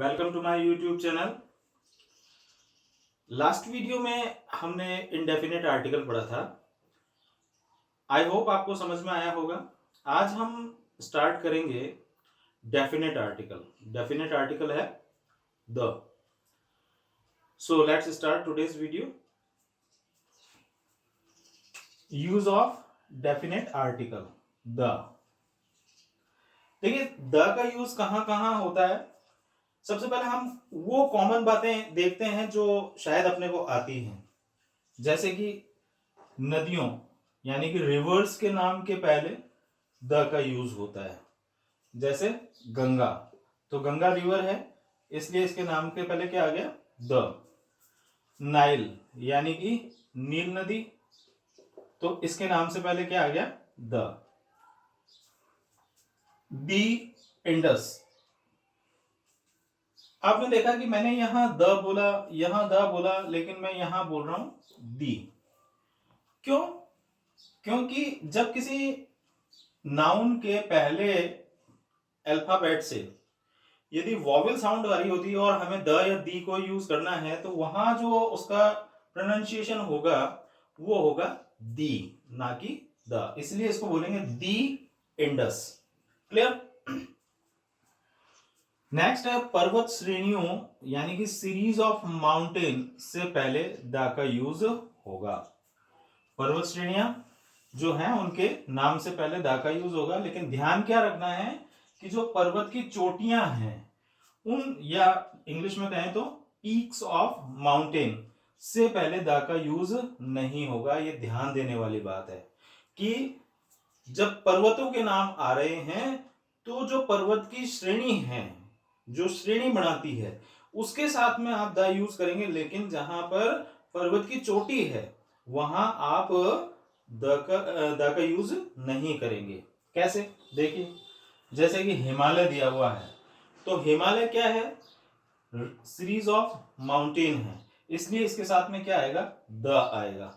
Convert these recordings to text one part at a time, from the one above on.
Welcome to my YouTube channel. Last video में हमने indefinite article पढ़ा था। आई होप आपको समझ में आया होगा। आज हम स्टार्ट करेंगे डेफिनेट आर्टिकल। डेफिनेट आर्टिकल है the. So let's start today's video. Use of definite article the. देखिए द का यूज कहां कहां होता है। सबसे पहले हम वो कॉमन बातें देखते हैं जो शायद अपने को आती हैं, जैसे कि नदियों यानी कि रिवर्स के नाम के पहले द का यूज होता है। जैसे गंगा, तो गंगा रिवर है इसलिए इसके नाम के पहले क्या आ गया? द। नाइल यानी कि नील नदी, तो इसके नाम से पहले क्या आ गया? द। The Indus. आपने देखा कि मैंने यहां द बोला, यहां द बोला, लेकिन मैं यहां बोल रहा हूं दी। क्यों? क्योंकि जब किसी नाउन के पहले अल्फाबेट से यदि वॉवेल साउंड आ रही होती है और हमें द या दी को यूज करना है, तो वहां जो उसका प्रोनाउंसिएशन होगा वो होगा दी, ना कि द। इसलिए इसको बोलेंगे दी इंडस। क्लियर? नेक्स्ट है पर्वत श्रेणियों यानी कि सीरीज ऑफ माउंटेन से पहले द का यूज होगा। पर्वत श्रेणियां जो हैं उनके नाम से पहले द का यूज होगा, लेकिन ध्यान क्या रखना है कि जो पर्वत की चोटियां हैं उन, या इंग्लिश में कहें तो पीक्स ऑफ माउंटेन से पहले द का यूज नहीं होगा। ये ध्यान देने वाली बात है कि जब पर्वतों के नाम आ रहे हैं तो जो पर्वत की श्रेणी है, जो श्रेणी बनाती है, उसके साथ में आप द यूज करेंगे, लेकिन जहां पर पर्वत की चोटी है वहां आप द का यूज नहीं करेंगे। कैसे? देखिए, जैसे कि हिमालय दिया हुआ है, तो हिमालय क्या है? सीरीज ऑफ माउंटेन है, इसलिए इसके साथ में क्या आएगा? द आएगा।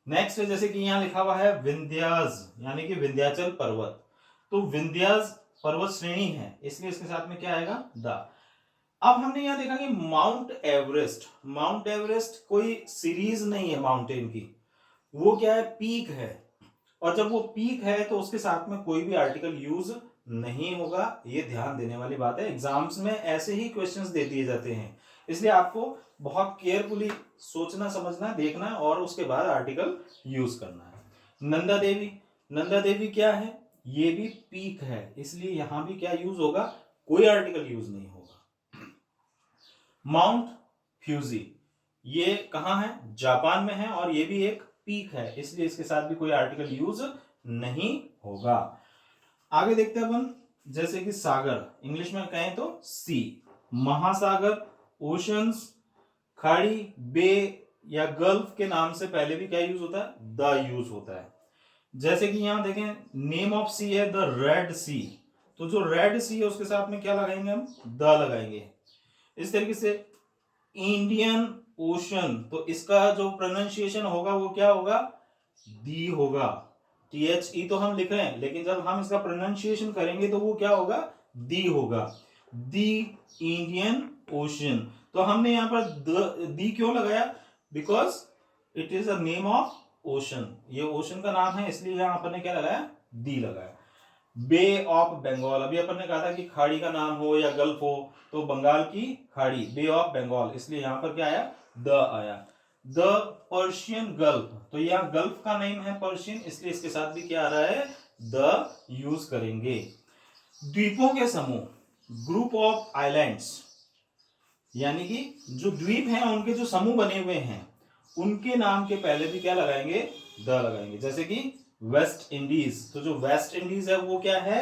नेक्स्ट है, जैसे कि यहां लिखा हुआ है विंध्याज यानी कि विंध्याचल पर्वत, तो विंध्याज पर्वत श्रेणी है, इसलिए इसके साथ में क्या आएगा? द। अब हमने यहां देखा कि माउंट एवरेस्ट, माउंट एवरेस्ट कोई सीरीज नहीं है माउंटेन की, वो क्या है? पीक है। और जब वो पीक है तो उसके साथ में कोई भी आर्टिकल यूज नहीं होगा। ये ध्यान देने वाली बात है। एग्जाम्स में ऐसे ही क्वेश्चंस दे दिए जाते हैं, इसलिए आपको बहुत केयरफुली सोचना, समझना, देखना और उसके बाद आर्टिकल यूज करना है। नंदा देवी, नंदा देवी क्या है? ये भी पीक है, इसलिए यहां भी क्या यूज होगा? कोई आर्टिकल यूज नहीं होगा। माउंट फ्यूजी, ये कहां है? जापान में है और ये भी एक पीक है, इसलिए इसके साथ भी कोई आर्टिकल यूज नहीं होगा। आगे देखते हैं अपन, जैसे कि सागर, इंग्लिश में कहें तो सी, महासागर, ओशंस, खाड़ी, बे या गल्फ के नाम से पहले भी क्या यूज होता है? द यूज होता है। जैसे कि यहां देखें, नेम ऑफ सी है द रेड सी, तो जो रेड सी है उसके साथ में क्या लगाएंगे? हम द लगाएंगे। इस तरीके से इंडियन ओशन, तो इसका जो प्रोनाउंसिएशन होगा वो क्या होगा? दी होगा। THE तो हम लिख रहे हैं, लेकिन जब हम इसका प्रोनाउंसिएशन करेंगे तो वो क्या होगा? दी होगा। दी इंडियन ओशन। तो हमने यहां पर दी क्यों लगाया? Because it is a name of ocean, ये ओशन का नाम है, इसलिए यहां अपन ने क्या लगाया? दी लगाया। बे ऑफ बंगाल, अभी अपन ने कहा था कि खाड़ी का नाम हो या गल्फ हो, तो बंगाल की खाड़ी, बे ऑफ बंगाल, इसलिए यहां पर क्या आया? द आया। द पर्शियन गल्फ, तो यहां गल्फ का नेम है पर्शियन, इसलिए इसके साथ भी क्या आ रहा है? द यूज करेंगे। द्वीपों के समूह, ग्रुप ऑफ आइलैंड्स, यानी कि जो द्वीप हैं उनके जो समूह बने हुए हैं उनके नाम के पहले भी क्या लगाएंगे? द लगाएंगे। जैसे कि वेस्ट इंडीज, तो जो वेस्ट इंडीज है वो क्या है?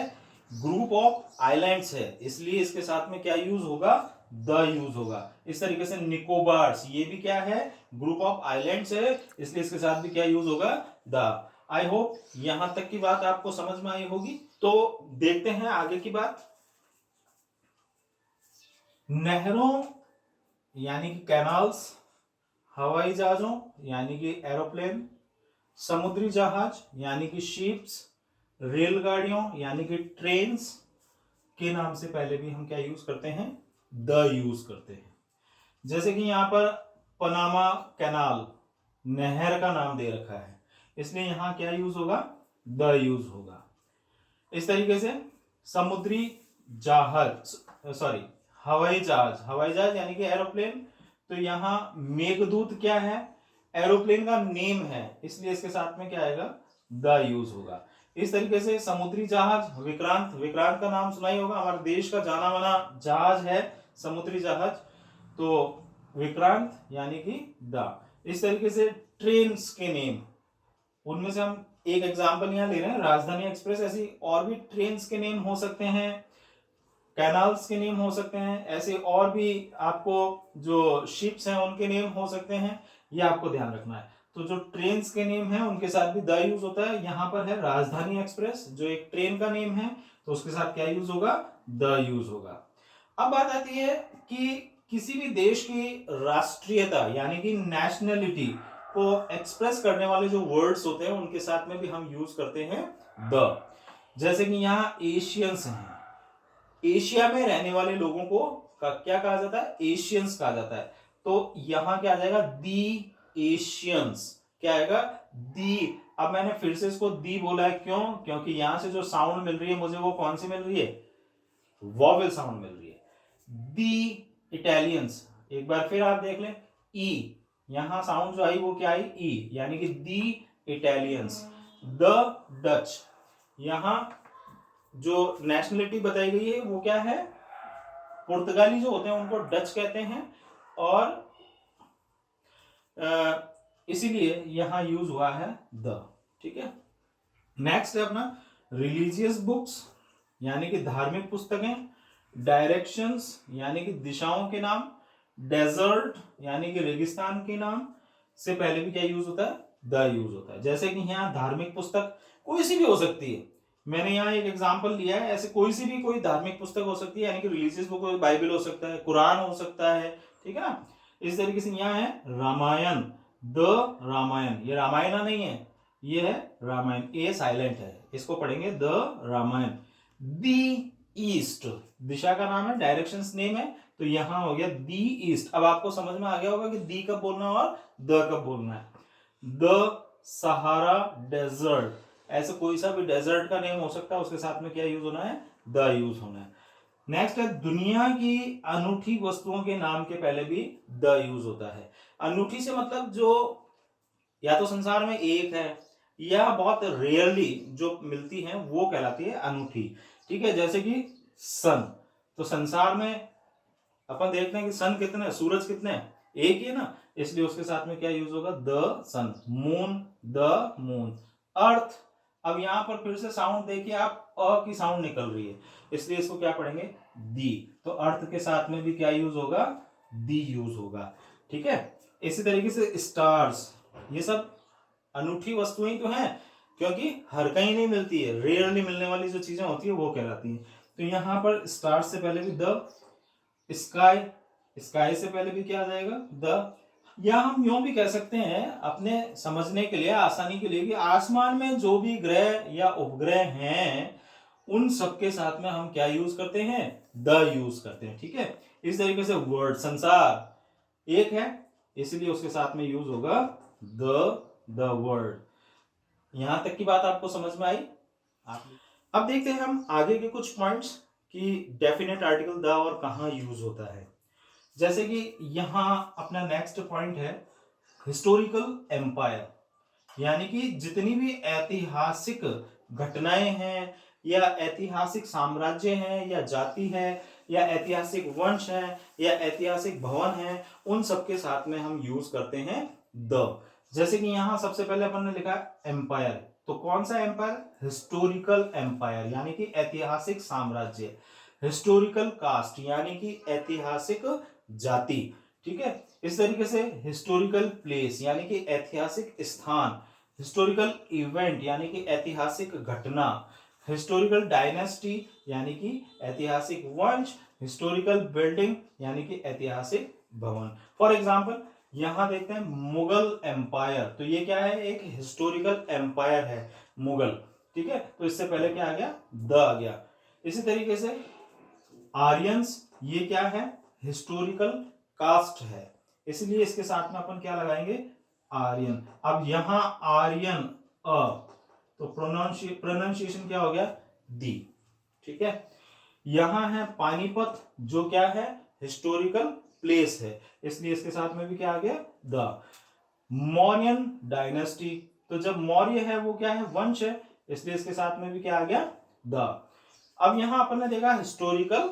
ग्रुप ऑफ आइलैंड्स है, इसलिए इसके साथ में क्या यूज होगा? द यूज होगा। इस तरीके से निकोबार्स, ये भी क्या है? ग्रुप ऑफ आइलैंड्स है, इसलिए इसके साथ भी क्या यूज होगा? द। आई होप यहां तक की बात आपको समझ में आई होगी। तो देखते हैं आगे की बात। नहरों यानी कि कैनाल्स, हवाई जहाजों यानी कि एरोप्लेन, समुद्री जहाज यानी कि शिप्स, रेलगाड़ियों यानी कि ट्रेन्स के नाम से पहले भी हम क्या यूज करते हैं? द यूज करते हैं। जैसे कि यहाँ पर पनामा कैनाल, नहर का नाम दे रखा है, इसलिए यहाँ क्या यूज होगा, द यूज होगा। इस तरीके से समुद्री जहाज, सॉरी हवाई जहाज, हवाई जहाज यानी कि एरोप्लेन, तो यहाँ मेघदूत क्या है, एरोप्लेन का नेम है, इसलिए इसके साथ में क्या आएगा, द यूज होगा। इस तरीके से समुद्री जहाज विक्रांत, विक्रांत का नाम सुना ही होगा, हमारे देश का जाना माना जहाज है समुद्री जहाज, तो विक्रांत यानी कि द। इस तरीके से ट्रेन्स के नेम, उनमें से हम एक एग्जांपल यहाँ ले रहे हैं, राजधानी एक्सप्रेस, ऐसी और भी ट्रेन्स के नेम हो सकते हैं, कैनाल्स के नेम हो सकते हैं, ऐसे और भी आपको जो शिप्स हैं उनके नेम हो सकते हैं, ये आपको ध्यान रखना है। तो जो ट्रेन्स के नेम हैं उनके साथ भी द यूज होता है। यहाँ पर है राजधानी एक्सप्रेस, जो एक ट्रेन का नेम है, तो उसके साथ क्या यूज होगा, द यूज होगा। अब बात आती है कि किसी भी देश की राष्ट्रीयता यानी कि नेशनलिटी को एक्सप्रेस करने वाले जो वर्ड्स होते हैं उनके साथ में भी हम यूज करते हैं द। जैसे कि यहाँ एशियंस हैं, एशिया में रहने वाले लोगों को क्या कहा जाता है, एशियंस कहा जाता है, तो यहां क्या आ जाएगा, दी एशियंस, क्या आएगा, दी। अब मैंने फिर से इसको दी बोला है, क्यों, क्योंकि यहां से जो साउंड मिल रही है मुझे वो कौन सी मिल रही है, वॉवेल साउंड मिल रही है। दी इटालियंस, एक बार फिर आप देख लें, ई, यहां साउंड जो आई वो क्या आई, ई, यानी कि दी इटालियंस। द डच, यहां जो नेशनलिटी बताई गई है वो क्या है, पुर्तगाली जो होते हैं उनको डच कहते हैं, और इसीलिए यहां यूज हुआ है द। ठीक है, नेक्स्ट है अपना रिलीजियस बुक्स यानी कि धार्मिक पुस्तकें, डायरेक्शंस यानी कि दिशाओं के नाम, डेजर्ट यानी कि रेगिस्तान के नाम से पहले भी क्या यूज होता है, द यूज होता है। जैसे कि यहाँ धार्मिक पुस्तक कोई सी भी हो सकती है, मैंने यहाँ एक एग्जांपल लिया है, ऐसे कोई सी भी कोई धार्मिक पुस्तक हो सकती है, यानी कि रिलीजियस बुक, बाइबल हो सकता है, कुरान हो सकता है, ठीक है ना। इस तरीके से यहाँ है रामायण, द रामायण, ये रामायण नहीं है, ये है रामायण, ए साइलेंट है, इसको पढ़ेंगे द रामायण। दी ईस्ट, दिशा का नाम है, डायरेक्शंस नेम है, तो यहां हो गया दी ईस्ट। अब आपको समझ में आ गया होगा कि दी कब बोलना है और द कब बोलना है। द सहारा डेजर्ट, ऐसे कोई सा भी डेजर्ट का नेम हो सकता है, उसके साथ में क्या यूज होना है, द यूज होना है। नेक्स्ट है दुनिया की अनूठी वस्तुओं के नाम के पहले भी द यूज होता है। अनूठी से मतलब जो या तो संसार में एक है या बहुत रेयरली जो मिलती है वो कहलाती है अनूठी। ठीक है, जैसे कि सन, तो संसार में अपन देखते हैं कि सन कितने, सूरज कितने, एक ही है ना, इसलिए उसके साथ में क्या यूज होगा, the sun. Moon, the moon. Earth, अब यहां पर फिर से साउंड देखिए आप, अ की साउंड निकल रही है, इसलिए इसको क्या पढ़ेंगे, दी, तो अर्थ के साथ में भी क्या यूज होगा, दी यूज होगा। ठीक है, इसी तरीके से स्टार्स, ये सब अनूठी वस्तुएं तो हैं, क्योंकि हर कहीं नहीं मिलती है, रेयरली मिलने वाली जो चीजें होती है वो कहलाती है। तो यहां पर स्टार्स से पहले भी द, स्काई, स्काई से पहले भी क्या आ जाएगा, द। या हम यूं भी कह सकते हैं अपने समझने के लिए, आसानी के लिए, कि आसमान में जो भी ग्रह या उपग्रह हैं उन सबके साथ में हम क्या यूज करते हैं, द यूज करते हैं। ठीक है, इस तरीके से वर्ड, संसार एक है इसलिए उसके साथ में यूज होगा द वर्ड। यहां तक की बात आपको समझ में आई। अब देखते हैं हम आगे के कुछ पॉइंट्स कि डेफिनेट आर्टिकल द और कहां यूज होता है। जैसे कि यहां अपना नेक्स्ट पॉइंट है हिस्टोरिकल एम्पायर, यानी कि जितनी भी ऐतिहासिक घटनाएं हैं या ऐतिहासिक साम्राज्य हैं या जाति है या ऐतिहासिक वंश है या ऐतिहासिक भवन है, उन सब के साथ में हम यूज करते हैं द। जैसे कि यहां सबसे पहले अपन ने लिखा एम्पायर, तो कौन सा एम्पायर, हिस्टोरिकल एम्पायर यानी कि ऐतिहासिक साम्राज्य, हिस्टोरिकल कास्ट यानी कि ऐतिहासिक जाति। ठीक है, इस तरीके से हिस्टोरिकल प्लेस यानी कि ऐतिहासिक स्थान, हिस्टोरिकल इवेंट यानी कि ऐतिहासिक घटना, हिस्टोरिकल डायनेस्टी यानी कि ऐतिहासिक वंश, हिस्टोरिकल बिल्डिंग यानी कि ऐतिहासिक भवन। फॉर एग्जांपल यहां देखते हैं मुगल एम्पायर, तो ये क्या है, एक हिस्टोरिकल एम्पायर है मुगल। ठीक है, तो इससे पहले क्या आ गया, द आ गया। इसी तरीके से आर्यंस, ये क्या है, हिस्टोरिकल कास्ट है, इसलिए इसके साथ में अपन क्या लगाएंगे, आर्यन। अब यहां आर्यन तो प्रोनाउंसिएशन क्या हो गया, दी। ठीक है। यहां है पानीपत, जो क्या है, हिस्टोरिकल प्लेस है, इसलिए इसके साथ में भी क्या आ गया, द। मौर्यन डायनेस्टी, तो जब मौर्य है वो क्या है, वंश है, इसलिए इसके साथ में भी क्या आ गया, द। अब यहां अपन ने देखा हिस्टोरिकल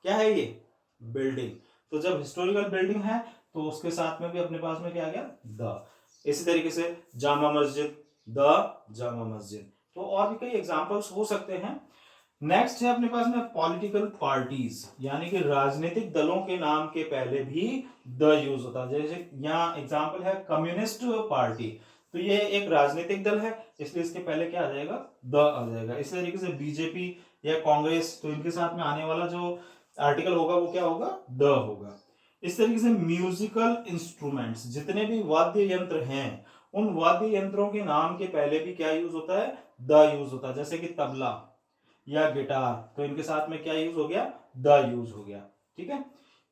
क्या है, ये बिल्डिंग, तो जब हिस्टोरिकल बिल्डिंग है तो उसके साथ में भी अपने पास में क्या आ गया, द। इसी तरीके से जामा मस्जिद, द जामा मस्जिद। तो और भी कई एग्जांपल्स हो सकते हैं। नेक्स्ट है अपने पास में पॉलिटिकल पार्टीज, यानी कि राजनीतिक दलों के नाम के पहले भी द यूज होता है। जैसे यहाँ एग्जांपल है कम्युनिस्ट पार्टी, तो ये एक राजनीतिक दल है, इसलिए इसके पहले क्या आ जाएगा, द आ जाएगा। इसी तरीके से बीजेपी या कांग्रेस, तो इनके साथ में आने वाला जो आर्टिकल होगा वो क्या होगा, द होगा। इस तरीके से म्यूजिकल इंस्ट्रूमेंट्स, जितने भी वाद्य यंत्र हैं, उन वाद्य यंत्रों के नाम के पहले भी क्या यूज होता है, द यूज होता है। जैसे कि तबला या गिटार, तो इनके साथ में क्या यूज हो गया, द यूज हो गया। ठीक है।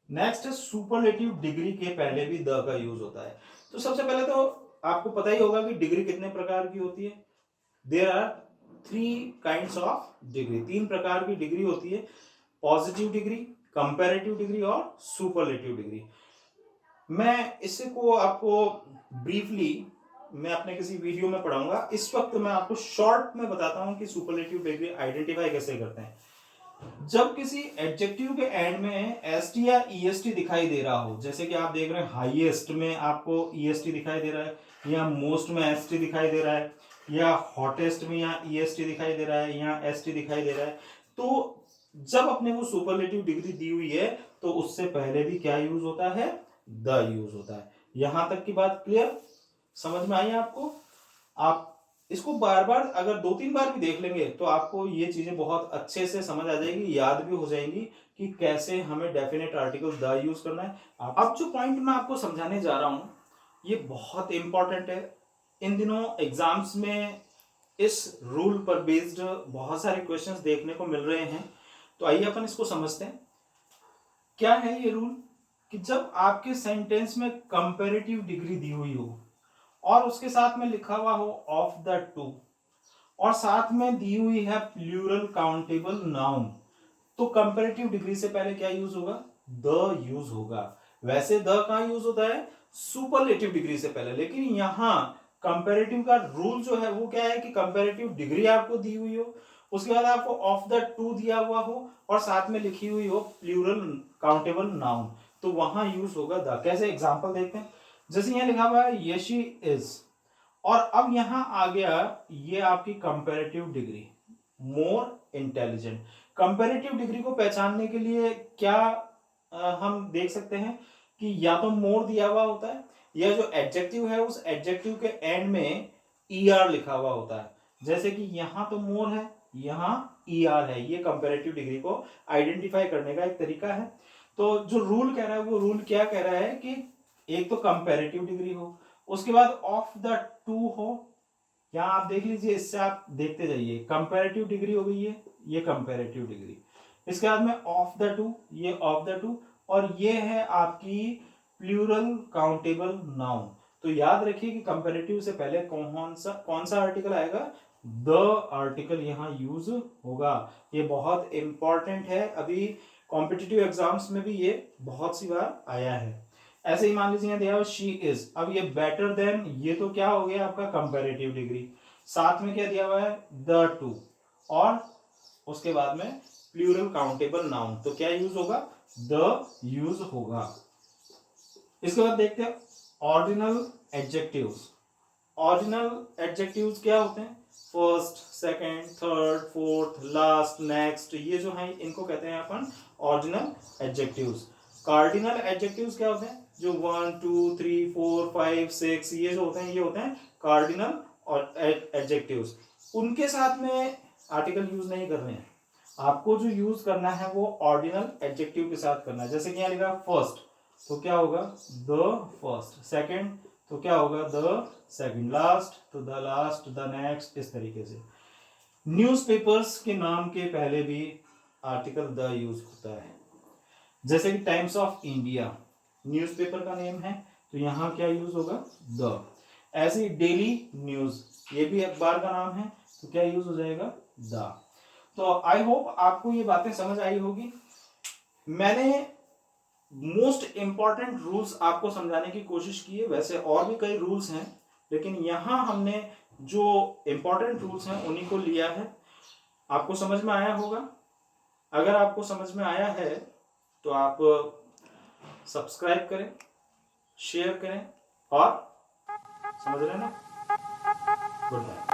नेक्स्ट है सुपरलेटिव डिग्री के पहले भी द का यूज होता है। तो सबसे पहले तो आपको पता ही होगा कि डिग्री कितने प्रकार की होती है। There are 3 kinds of degree, 3 प्रकार की डिग्री होती है, पॉजिटिव डिग्री, कंपैरेटिव डिग्री और सुपरलेटिव डिग्री। मैं इसे को आपको ब्रीफली मैं अपने किसी वीडियो में पढ़ाऊंगा, इस वक्त मैं आपको शॉर्ट में बताता हूं कि सुपरलेटिव डिग्री आइडेंटिफाई कैसे करते हैं। जब किसी एडजेक्टिव के एंड में एसटी या ईएसटी दिखाई दे रहा हो, जैसे कि आप देख रहे हैं हाईएस्ट में आपको ईएसटी दिखाई दे रहा है, या मोस्ट में एसटी दिखाई दे रहा है, या हॉटेस्ट में यहाँ ईएसटी दिखाई दे रहा है, यहाँ एसटी दिखाई दे रहा है, तो जब अपने को सुपरलेटिव डिग्री दी हुई है तो उससे पहले भी क्या यूज होता है, द यूज होता है। यहां तक की बात क्लियर, समझ में आई आपको? आप इसको बार बार अगर 2-3 बार भी देख लेंगे तो आपको ये चीजें बहुत अच्छे से समझ आ जाएगी, याद भी हो जाएंगी कि कैसे हमें डेफिनेट आर्टिकल द यूज करना है। अब जो पॉइंट मैं आपको समझाने जा रहा हूं ये बहुत इंपॉर्टेंट है। इन दिनों एग्जाम्स में इस रूल पर बेस्ड बहुत सारे क्वेश्चंस देखने को मिल रहे हैं, तो आइए अपन इसको समझते हैं। क्या है ये रूल, कि जब आपके सेंटेंस में कंपैरेटिव डिग्री दी हुई हो और उसके साथ में लिखा हुआ हो ऑफ द टू, और साथ में दी हुई है प्लूरल काउंटेबल नाउन, तो कंपैरेटिव डिग्री से पहले क्या यूज होगा, द यूज होगा। वैसे द कहां यूज होता है, सुपरलेटिव डिग्री से पहले, लेकिन यहां कंपैरेटिव का रूल जो है वो क्या है कि कंपैरेटिव डिग्री आपको दी हुई हो, उसके बाद आपको ऑफ द टू दिया हुआ हो और साथ में लिखी हुई हो प्लूरल काउंटेबल नाउन, तो वहां यूज होगा द। कैसे, एग्जांपल देखते हैं। जैसे यहां लिखा हुआ है यशी इज, और अब यहां आ गया ये आपकी comparative degree, more intelligent. Comparative degree को पहचानने के लिए क्या हम देख सकते हैं कि या तो मोर दिया हुआ होता है, या जो एडजेक्टिव है उस एडजेक्टिव के एंड में ईआर लिखा हुआ होता है। जैसे कि यहां तो मोर है, यहां ईआर है, ये कंपैरेटिव डिग्री को आइडेंटिफाई करने का एक तरीका है। तो जो रूल कह रहा है वो रूल क्या कह रहा है कि एक तो कंपैरेटिव डिग्री हो, उसके बाद ऑफ द टू हो। यहां आप देख लीजिए, इससे आप देखते जाइए, कंपैरेटिव डिग्री हो गई है, ये कंपैरेटिव डिग्री, इसके बाद में ऑफ द टू, ये ऑफ द टू, और ये है आपकी प्लूरल काउंटेबल नाउन। तो याद रखिए कि कंपैरेटिव से पहले कौन सा आर्टिकल आएगा, द आर्टिकल यहां यूज होगा। ये बहुत इंपॉर्टेंट है, अभी कॉम्पिटिटिव एग्जाम्स में भी ये बहुत सी बार आया है। ऐसे ही मान लीजिए दिया शी इज, अब ये बेटर देन, ये तो क्या हो गया आपका कंपैरेटिव डिग्री, साथ में क्या दिया हुआ है, द टू, और उसके बाद में प्लूरल काउंटेबल नाउन, तो क्या यूज होगा, द यूज होगा। इसके बाद देखते हैं ऑर्डिनल एडजेक्टिव्स। ऑर्डिनल एडजेक्टिव्स क्या होते हैं, first, second, third, fourth, last, next, ये जो है इनको कहते हैं अपन ऑर्डिनल एडजेक्टिव्स। कार्डिनल एडजेक्टिव्स क्या होते हैं, जो 1 2 3 4 5 6 ये जो होते हैं, ये होते हैं कार्डिनल और एडजेक्टिव्स। उनके साथ में आर्टिकल यूज नहीं करने हैं, आपको जो यूज करना है वो ऑर्डिनल एडजेक्टिव के साथ करना है। जैसे कि यहाँ लिखा फर्स्ट, तो क्या होगा, द फर्स्ट। सेकंड, तो क्या होगा, द सेकंड। लास्ट, तो द लास्ट, द नेक्स्ट, इस तरीके से। न्यूज़पेपर्स के नाम के पहले भी आर्टिकल द यूज होता है। जैसे कि टाइम्स ऑफ इंडिया न्यूज़पेपर का नेम है, तो यहाँ क्या यूज होगा, द। ऐसे डेली न्यूज, ये भी अखबार का नाम है, तो क्या यूज हो जाएगा, द। तो आई होप आपको ये बातें समझ आई होगी। मैंने मोस्ट इंपॉर्टेंट रूल्स आपको समझाने की कोशिश की है, वैसे और भी कई रूल्स हैं, लेकिन यहां हमने जो इंपॉर्टेंट रूल्स हैं उन्हीं को लिया है। आपको समझ में आया होगा। अगर आपको समझ में आया है तो आप सब्सक्राइब करें, शेयर करें और समझ रहे हैं ना। Good bye.